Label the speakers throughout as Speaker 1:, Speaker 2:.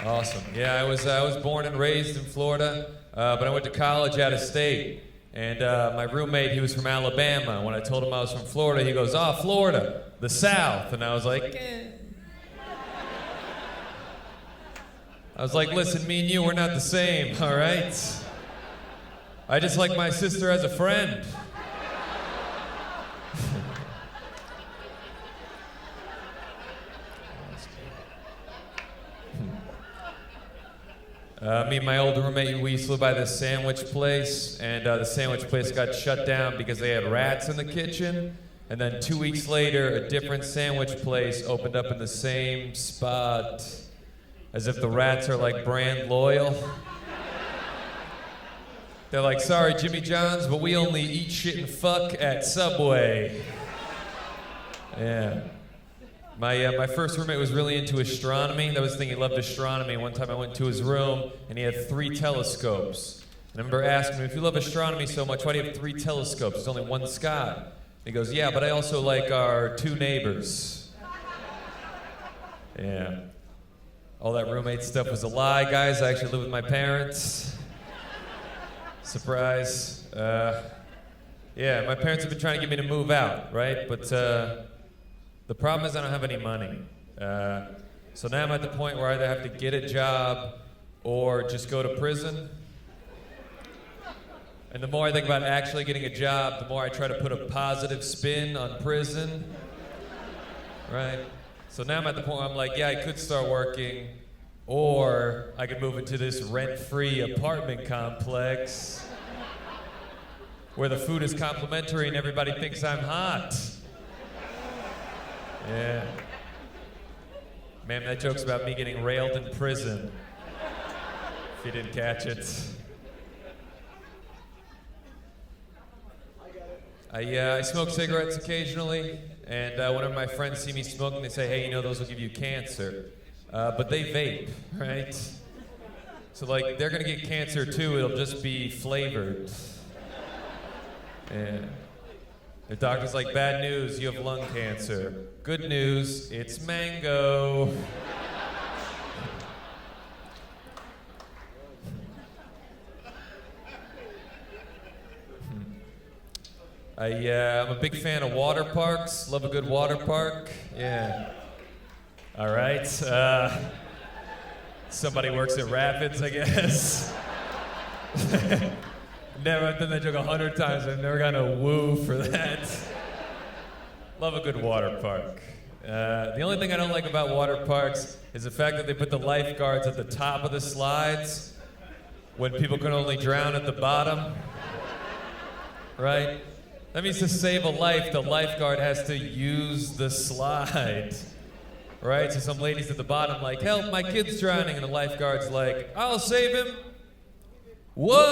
Speaker 1: Awesome. Yeah, I was born and raised in Florida, but I went to college out of state. And my roommate, he was from Alabama. When I told him I was from Florida, he goes, "Oh, Florida, the South." And I was like, eh. I was like, "Listen, me and you, we're not the same, all right? I just like my sister as a friend." Me and my old roommate, we used to live by this sandwich place, and the sandwich place got shut down because they had rats in the kitchen. And then 2 weeks later, a different sandwich place opened up in the same spot, as if the rats are like brand loyal. They're like, "Sorry, Jimmy John's, but we only eat shit and fuck at Subway." Yeah. My first roommate was really into astronomy. That was the thing, he loved astronomy. One time I went to his room, and he had 3 telescopes. And I remember asking him, "If you love astronomy so much, why do you have 3 telescopes? There's only one sky." And he goes, "Yeah, but I also like our 2 neighbors." Yeah. All that roommate stuff was a lie, guys. I actually live with my parents. Surprise. Yeah, my parents have been trying to get me to move out, right? But the problem is I don't have any money. So now I'm at the point where I either have to get a job or just go to prison. And the more I think about actually getting a job, the more I try to put a positive spin on prison. Right? So now I'm at the point where I'm like, yeah, I could start working, or I could move into this rent-free apartment complex where the food is complimentary and everybody thinks I'm hot. Yeah. Man, that joke's about me getting railed in prison. If you didn't catch it. I smoke cigarettes occasionally, and whenever my friends see me smoking, they say, "Hey, you know, those will give you cancer." But they vape, right? So, like, they're gonna get cancer too, it'll just be flavored. Yeah. The doctor's like, "Bad news, you have lung cancer. Good news, it's mango." I'm a big fan of water parks. Love a good water park. Yeah. All right. Somebody works at Rapids, I guess. I've done that joke 100 times. I've never gotten a woo for that. Love a good water park. The only thing I don't like about water parks is the fact that they put the lifeguards at the top of the slides when people can only drown at the bottom. Right? That means to save a life, the lifeguard has to use the slide. Right? So some ladies at the bottom like, "Help, my kid's drowning," and the lifeguard's like, "I'll save him." Whoa!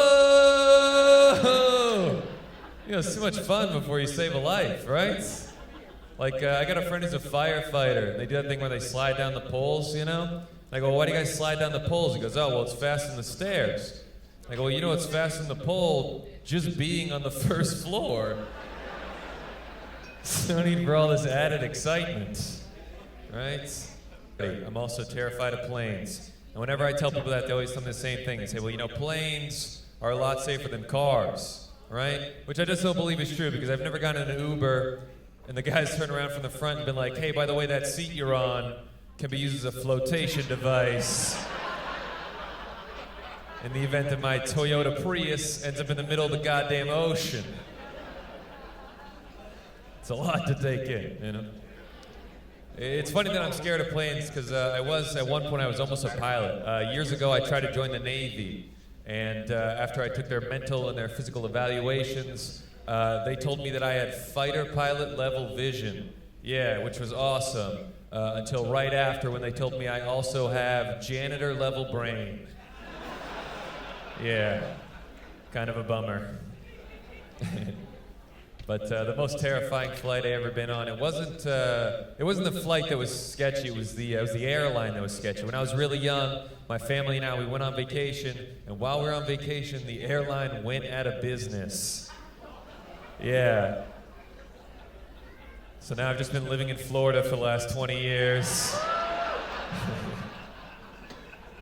Speaker 1: You know, it's too much fun before you save a life, right? Like, I got a friend who's a firefighter, and they do that thing where they slide down the poles, you know? I go, "Why do you guys slide down the poles?" He goes, "Oh, well, it's faster the stairs." I go, "Well, you know what's faster than the pole? Just being on the first floor." So no need for all this added excitement, right? I'm also terrified of planes. And whenever I tell people that, they always tell me the same thing. They say, "Well, you know, planes are a lot safer than cars," right? Which I just don't believe is true, because I've never gotten in an Uber and the guys turn around from the front and been like, "Hey, by the way, that seat you're on can be used as a flotation device in the event that my Toyota Prius ends up in the middle of the goddamn ocean." It's a lot to take in, you know? It's funny that I'm scared of planes, because at one point I was almost a pilot. Years ago I tried to join the Navy, and after I took their mental and their physical evaluations, they told me that I had fighter pilot level vision. Yeah, which was awesome, until right after, when they told me I also have janitor level brain. Yeah, kind of a bummer. But the most terrifying flight I ever been on, it wasn't the flight that was sketchy, it was the airline that was sketchy. When I was really young, my family and I, we went on vacation, and while we were on vacation, the airline went out of business. Yeah. So now I've just been living in Florida for the last 20 years.